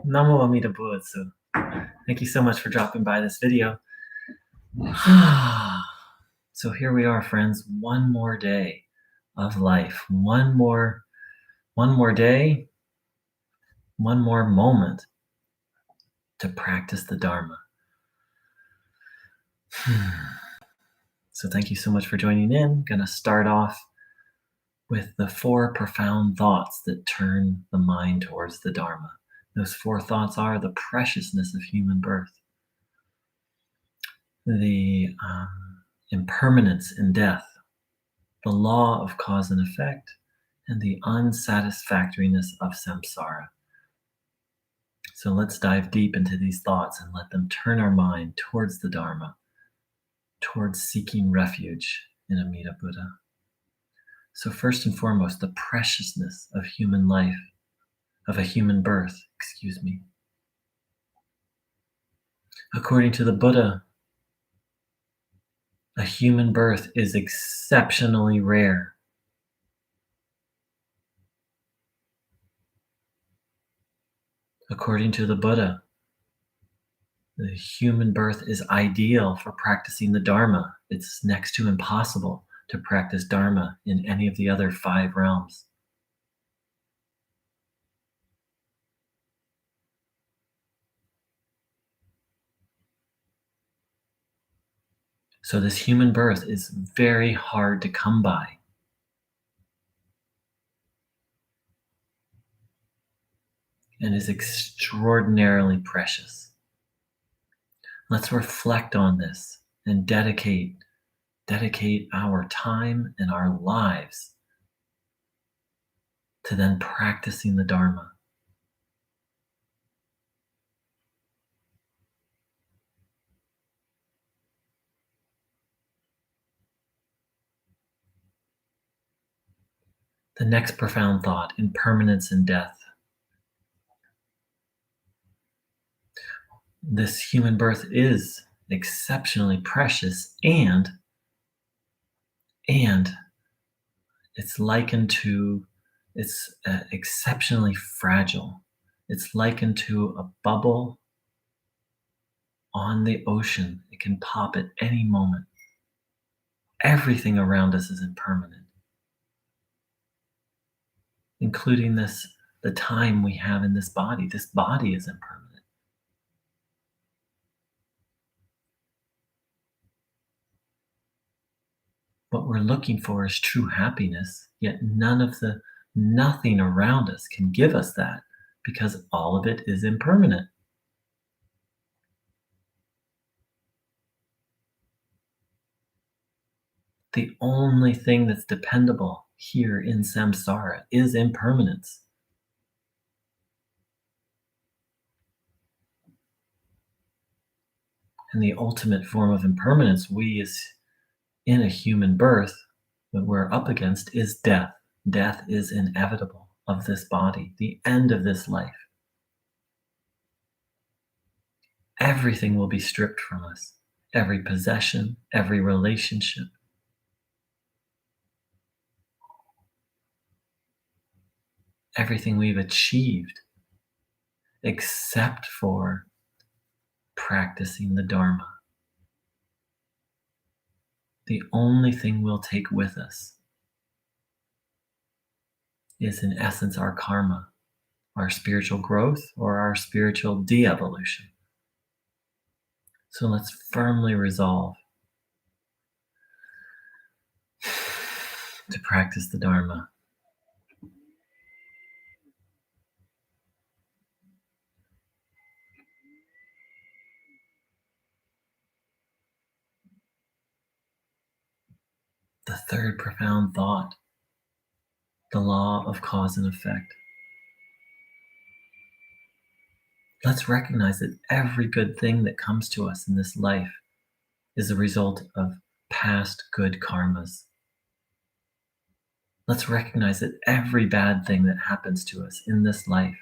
Namo Amida Buddha. Thank you so much for dropping by this video. So here we are, friends. One more day of life. One more day, one more moment to practice the Dharma. So thank you so much for joining in. I'm going to start off with the 4 profound thoughts that turn the mind towards the Dharma. Those 4 thoughts are the preciousness of human birth, the impermanence in death, the law of cause and effect, and the unsatisfactoriness of samsara. So let's dive deep into these thoughts and let them turn our mind towards the Dharma, towards seeking refuge in Amida Buddha. So first and foremost, the preciousness of human life, of a human birth, According to the Buddha, a human birth is exceptionally rare. According to the Buddha, the human birth is ideal for practicing the Dharma. It's next to impossible to practice Dharma in any of the other 5 realms. So this human birth is very hard to come by. And is extraordinarily precious. Let's reflect on this and dedicate our time and our lives to then practicing the Dharma. The next profound thought, impermanence in death. This human birth is exceptionally precious and it's likened to, it's exceptionally fragile. It's likened to a bubble on the ocean. It can pop at any moment. Everything around us is impermanent, including the time we have in this body. This body is impermanent. What we're looking for is true happiness, yet nothing around us can give us that because all of it is impermanent. The only thing that's dependable here in samsara is impermanence. And the ultimate form of impermanence we as in a human birth that we're up against is death. Death is inevitable of this body, the end of this life. Everything will be stripped from us. Every possession, every relationship. Everything we've achieved except for practicing the Dharma. The only thing we'll take with us is in essence our karma, our spiritual growth or our spiritual de-evolution. So let's firmly resolve to practice the Dharma. The third profound thought, the law of cause and effect. Let's recognize that every good thing that comes to us in this life is a result of past good karmas. Let's recognize that every bad thing that happens to us in this life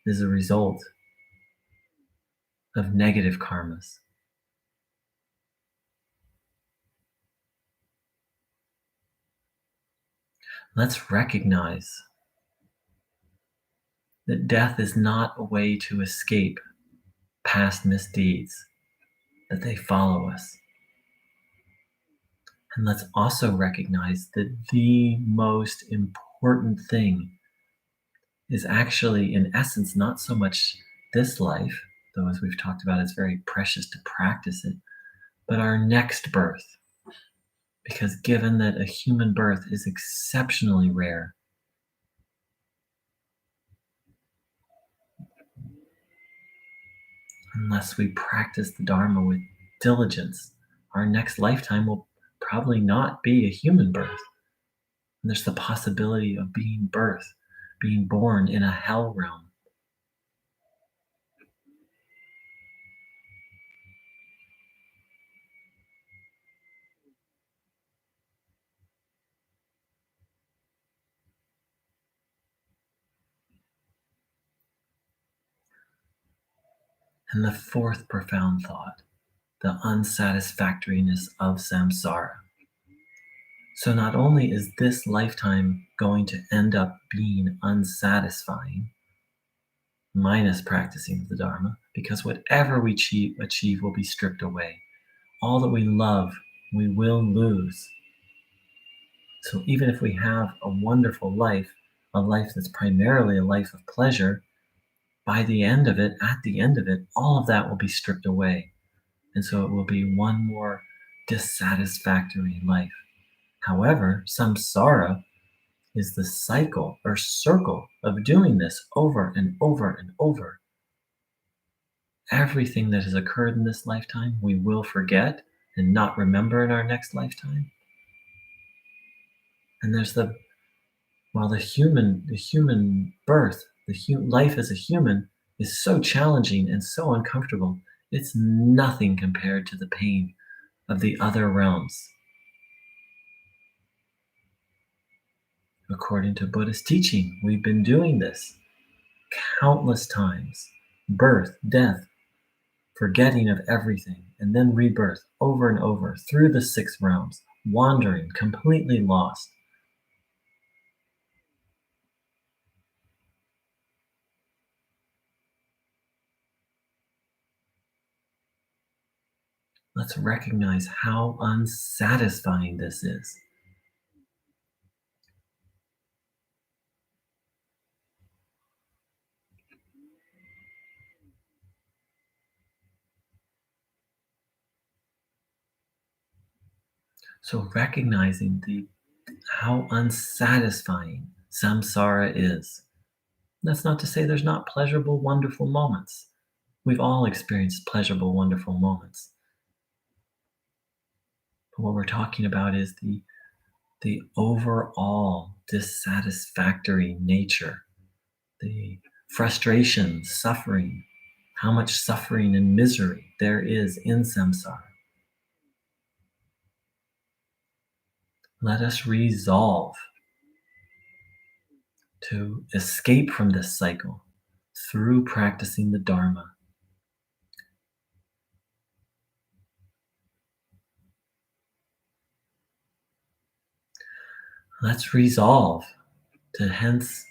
is a result of negative karmas. Let's recognize that death is not a way to escape past misdeeds, that they follow us. And let's also recognize that the most important thing is actually, in essence, not so much this life, though, as we've talked about, it's very precious to practice it, but our next birth. Because given that a human birth is exceptionally rare, unless we practice the Dharma with diligence, our next lifetime will probably not be a human birth. And there's the possibility of being born in a hell realm. And the fourth profound thought, the unsatisfactoriness of samsara. So not only is this lifetime going to end up being unsatisfying, minus practicing the Dharma, because whatever we achieve will be stripped away. All that we love, we will lose. So even if we have a wonderful life, a life that's primarily a life of pleasure, by the end of it, at the end of it, all of that will be stripped away. And so it will be one more dissatisfactory life. However, samsara is the cycle or circle of doing this over and over and over. Everything that has occurred in this lifetime, we will forget and not remember in our next lifetime. And there's the human birth, life as a human is so challenging and so uncomfortable. It's nothing compared to the pain of the other realms. According to Buddhist teaching, we've been doing this countless times. Birth, death, forgetting of everything, and then rebirth over and over through the six realms, wandering, completely lost. Let's recognize how unsatisfying this is. So recognizing how unsatisfying samsara is. That's not to say there's not pleasurable, wonderful moments. We've all experienced pleasurable, wonderful moments. But what we're talking about is the overall dissatisfactory nature, the frustration, suffering, how much suffering and misery there is in samsara. Let us resolve to escape from this cycle through practicing the Dharma. Let's resolve to hence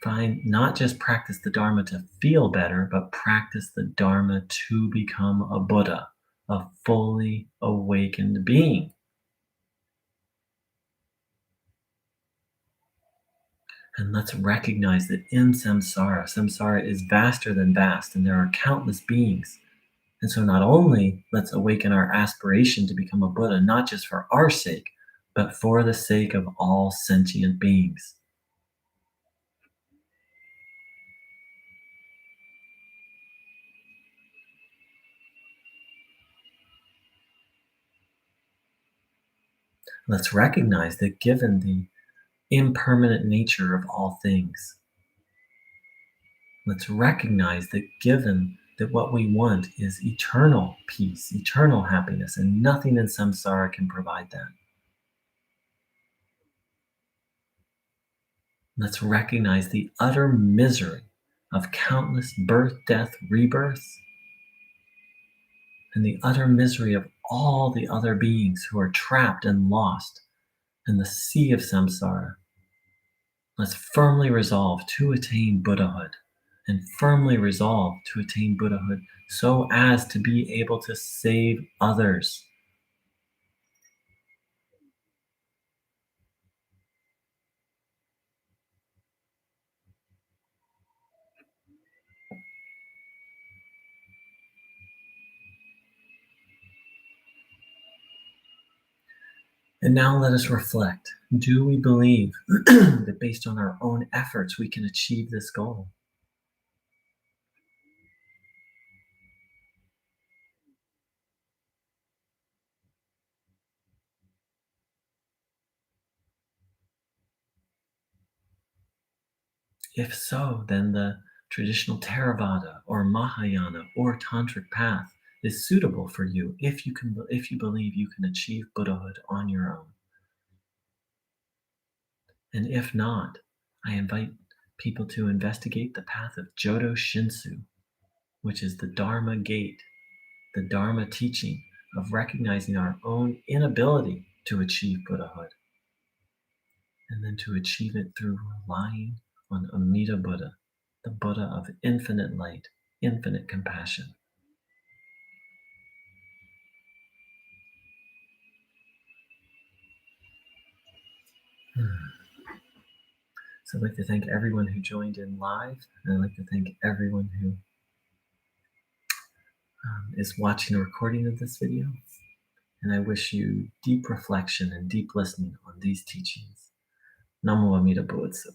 find not just practice the Dharma to feel better, but practice the Dharma to become a Buddha, a fully awakened being. And let's recognize that in samsara is vaster than vast, and there are countless beings. And so not only let's awaken our aspiration to become a Buddha, not just for our sake, but for the sake of all sentient beings. Let's recognize that given the impermanent nature of all things, let's recognize that given that what we want is eternal peace, eternal happiness, and nothing in samsara can provide that. Let's recognize the utter misery of countless birth, death, rebirths, and the utter misery of all the other beings who are trapped and lost in the sea of samsara. Let's firmly resolve to attain Buddhahood and firmly resolve to attain Buddhahood so as to be able to save others. And now let us reflect. Do we believe that based on our own efforts we can achieve this goal? If so, then the traditional Theravada or Mahayana or Tantric path is suitable for you if you believe you can achieve Buddhahood on your own. And if not, I invite people to investigate the path of Jodo Shinsu, which is the Dharma gate, the Dharma teaching of recognizing our own inability to achieve Buddhahood, and then to achieve it through relying on Amida Buddha, the Buddha of infinite light, infinite compassion. So I'd like to thank everyone who joined in live, and I'd like to thank everyone who is watching a recording of this video. And I wish you deep reflection and deep listening on these teachings. Namo Amida Butsu.